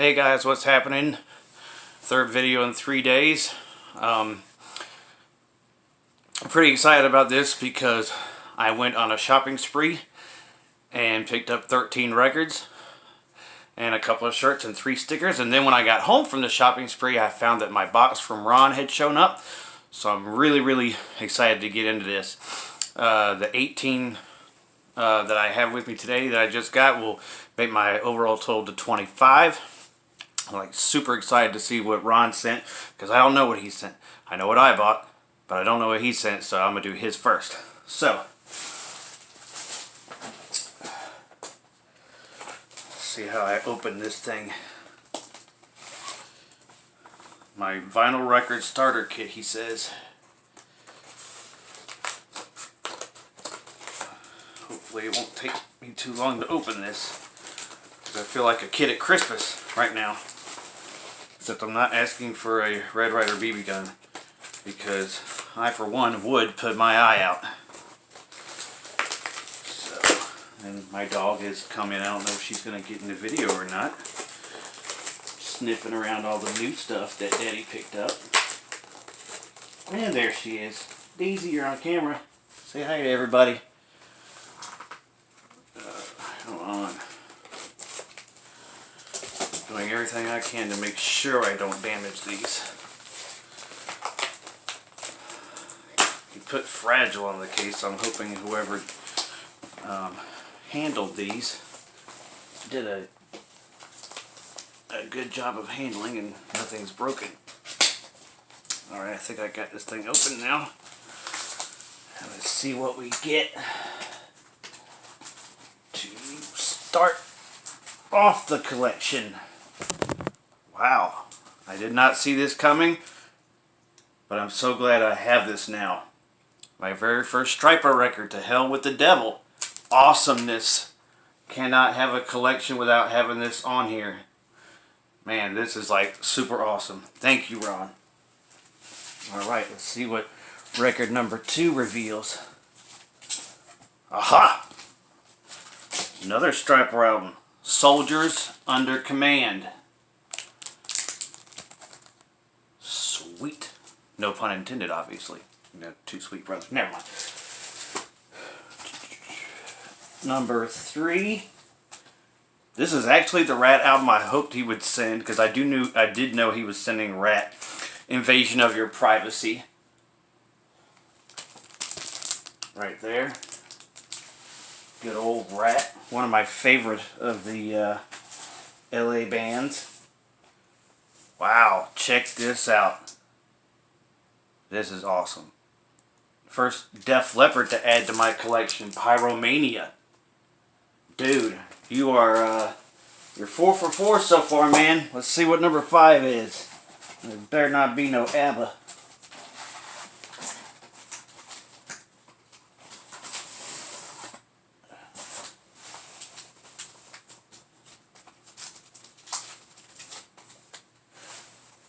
Hey guys, what's happening? Third video in 3 days. I'm pretty excited about this because I went on a shopping spree and picked up 13 records and a couple of shirts and 3 stickers, and then when I got home from the shopping spree I found that my box from Ron had shown up, so I'm really excited to get into this. The 18 that I have with me today that I just got will make my overall total to 25. I'm like super excited to see what Ron sent because I don't know what he sent. I know what I bought, but I don't know what he sent, so I'm going to do his first. So, let's see how I open this thing. My vinyl record starter kit, he says. Hopefully it won't take me too long to open this, because I feel like a kid at Christmas right now. Except I'm not asking for a Red Ryder BB gun, because I, for one, would put my eye out. So, and my dog is coming. I don't know if she's going to get in the video or not. Sniffing around all the new stuff that Daddy picked up. And there she is. Daisy, you're on camera. Say hi to everybody. Hold on. Doing everything I can to make sure I don't damage these. You put fragile on the case, so I'm hoping whoever handled these did a good job of handling and nothing's broken. Alright, I think I got this thing open now. Let's see what we get to start off the collection. Wow, I did not see this coming, but I'm so glad I have this now. My very first Stryper record, To Hell with the Devil. Awesomeness. Cannot have a collection without having this on here. Man, this is like super awesome. Thank you, Ron. Alright, let's see what record number 2 reveals. Aha! Another Stryper album. Soldiers Under Command. Sweet. No pun intended, obviously. No, 2 sweet brothers. Never mind. Number 3. This is actually the Rat album I hoped he would send, because I did know he was sending Rat. Invasion of Your Privacy. Right there. Good old Rat. One of my favorite of the LA bands. Wow, check this out. This is awesome. First Def Leppard to add to my collection, Pyromania. Dude, you're 4 for 4 so far, man. Let's see what number 5 is. There better not be no ABBA.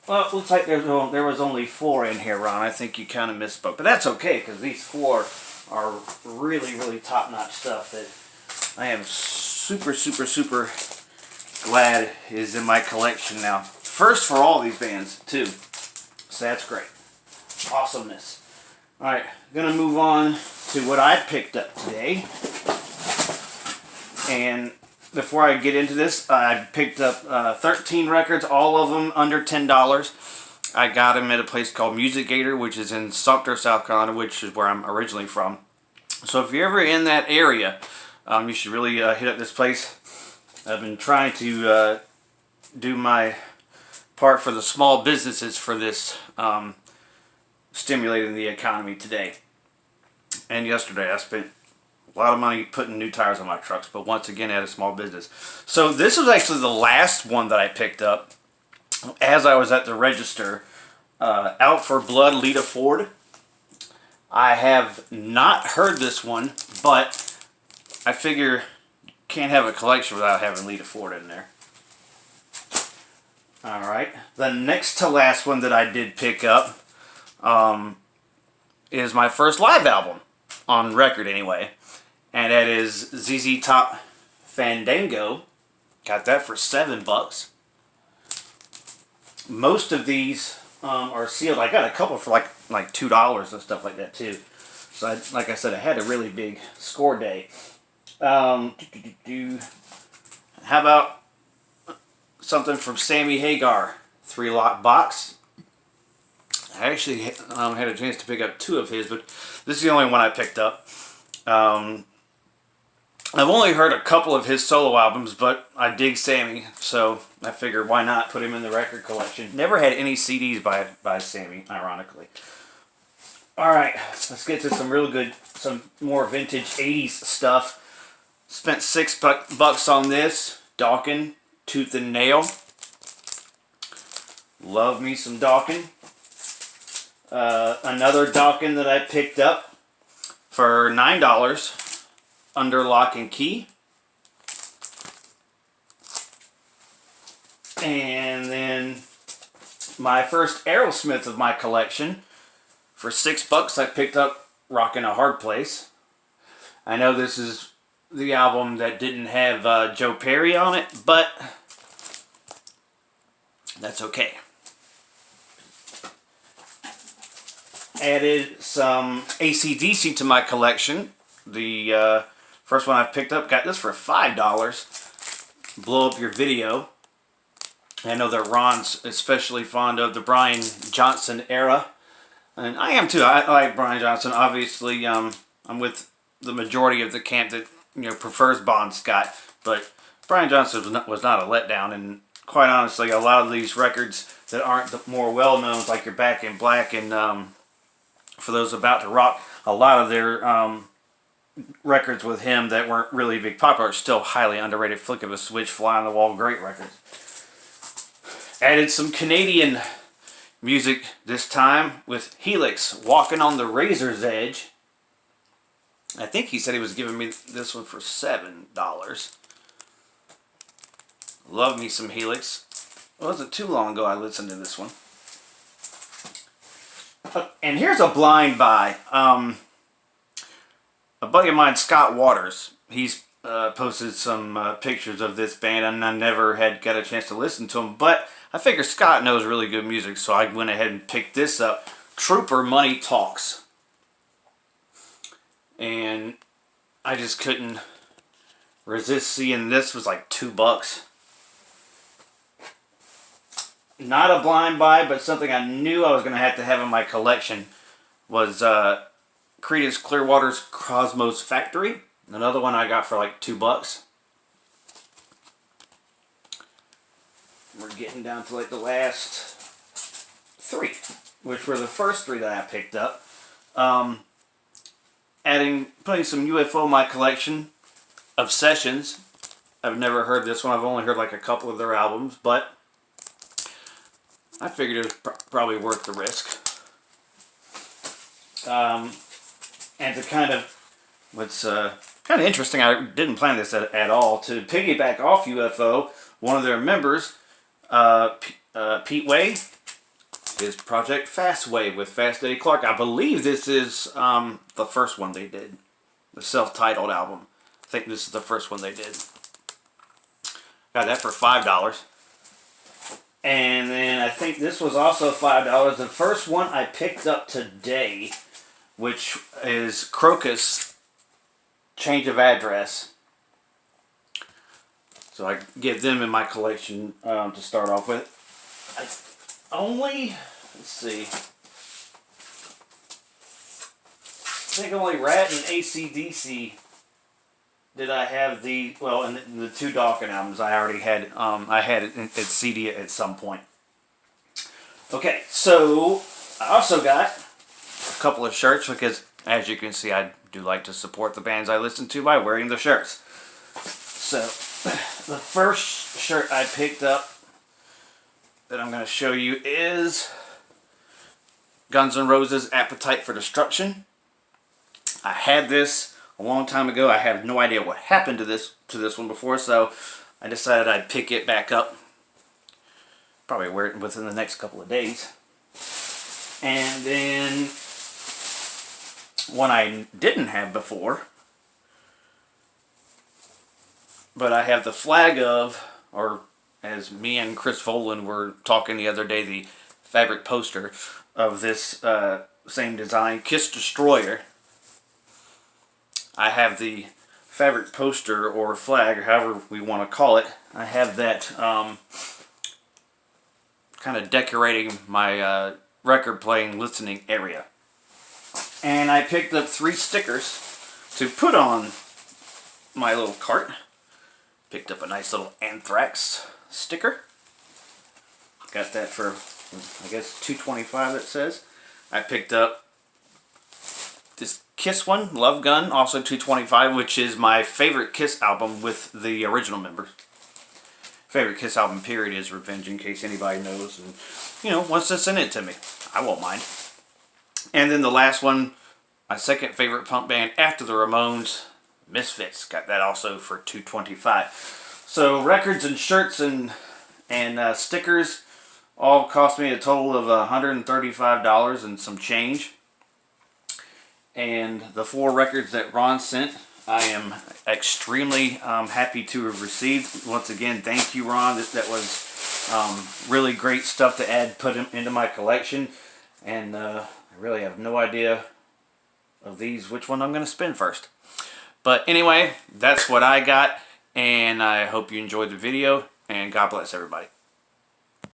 Well, it looks like there was only 4 in here, Ron. I think you kind of misspoke. But that's okay, because these 4 are really top-notch stuff that I am super glad is in my collection now. First for all these bands, too. So that's great. Awesomeness. Alright, going to move on to what I picked up today. And before I get into this, I picked up 13 records, all of them under $10. I got them at a place called Music Gator, which is in Sumter, South Carolina, which is where I'm originally from. So if you're ever in that area, you should really hit up this place. I've been trying to do my part for the small businesses for this stimulating the economy today. And yesterday I spent a lot of money putting new tires on my trucks, but once again at a small business. So this was actually the last one that I picked up as I was at the register. Out for Blood, Lita Ford. I have not heard this one, but I figure you can't have a collection without having Lita Ford in there. Alright, the next to last one that I did pick up is my first live album, on record anyway. And that is ZZ Top Fandango. Got that for $7. Most of these are sealed. I got a couple for like $2 and stuff like that too. So like I said, I had a really big score day. How about something from Sammy Hagar, 3-lot box? I actually had a chance to pick up 2 of his, but this is the only one I picked up. I've only heard a couple of his solo albums, but I dig Sammy, so I figured why not put him in the record collection. Never had any CDs by Sammy, ironically. Alright, let's get to some more vintage 80s stuff. Spent $6 on this. Dawkins, Tooth and Nail. Love me some Dawkins. Another Dawkins that I picked up for $9. Under Lock and Key. And then my first Aerosmith of my collection. For $6 I picked up Rockin' a Hard Place. I know this is the album that didn't have Joe Perry on it, but that's okay. Added some AC/DC to my collection. The first one I've picked up, got this for $5. Blow Up Your Video. I know that Ron's especially fond of the Brian Johnson era. And I am too. I like Brian Johnson. Obviously, I'm with the majority of the camp that prefers Bon Scott. But Brian Johnson was not a letdown. And quite honestly, a lot of these records that aren't the more well-known, like your Back in Black and For Those About to Rock, a lot of their records with him that weren't really big popular are still highly underrated. Flick of a Switch, Fly on the Wall, great records. Added some Canadian music this time with Helix, Walking on the Razor's Edge. I think he said he was giving me this one for $7. Love me some Helix. It wasn't too long ago I listened to this one. And here's a blind buy. A buddy of mine, Scott Waters, he's posted some pictures of this band, and I never got a chance to listen to him, but I figure Scott knows really good music, so I went ahead and picked this up. Trooper Money Talks. And I just couldn't resist seeing this was like $2. Not a blind buy, but something I knew I was going to have in my collection was Creedence Clearwater's Cosmos Factory. Another one I got for like $2. We're getting down to like the last 3, which were the first 3 that I picked up. Putting some UFO in my collection. Obsessions. I've never heard this one. I've only heard like a couple of their albums, but I figured it was probably worth the risk. And to kind of, what's kind of interesting, I didn't plan this at all, to piggyback off UFO, one of their members, Pete Way, is Project Fastway with Fast Eddie Clarke. I believe this is the first one they did, the self-titled album. I think this is the first one they did. Got that for $5. And then I think this was also $5. The first one I picked up today, which is Crocus, Change of Address. So I get them in my collection to start off with. Let's see. I think only Rat and AC/DC did I have in the 2 Dawkins albums I already had. I had it at CD at some point. Okay, so I also got a couple of shirts because, as you can see, I do like to support the bands I listen to by wearing the shirts. So, the first shirt I picked up that I'm going to show you is Guns N' Roses' Appetite for Destruction. I had this a long time ago. I have no idea what happened to this one before, so I decided I'd pick it back up. Probably wear it within the next couple of days. And then one I didn't have before, but I have the flag of, or as me and Chris Volan were talking the other day, the fabric poster of this same design, Kiss Destroyer. I have the fabric poster or flag, or however we want to call it. I have that kind of decorating my record playing listening area. And I picked up 3 stickers to put on my little cart. Picked up a nice little Anthrax sticker. Got that for, I guess, $2.25 it says. I picked up this Kiss one, Love Gun, also $2.25, which is my favorite Kiss album with the original members. Favorite Kiss album, period, is Revenge, in case anybody knows and, you know, wants to send it to me. I won't mind. And then the last one, my second favorite punk band after the Ramones, Misfits. Got that also for $2.25. So records and shirts and stickers all cost me a total of $135 and some change. And the 4 records that Ron sent, I am extremely happy to have received. Once again, thank you, Ron. That was really great stuff to put into my collection. And I really have no idea of these, which one I'm going to spin first. But anyway, that's what I got. And I hope you enjoyed the video. And God bless everybody.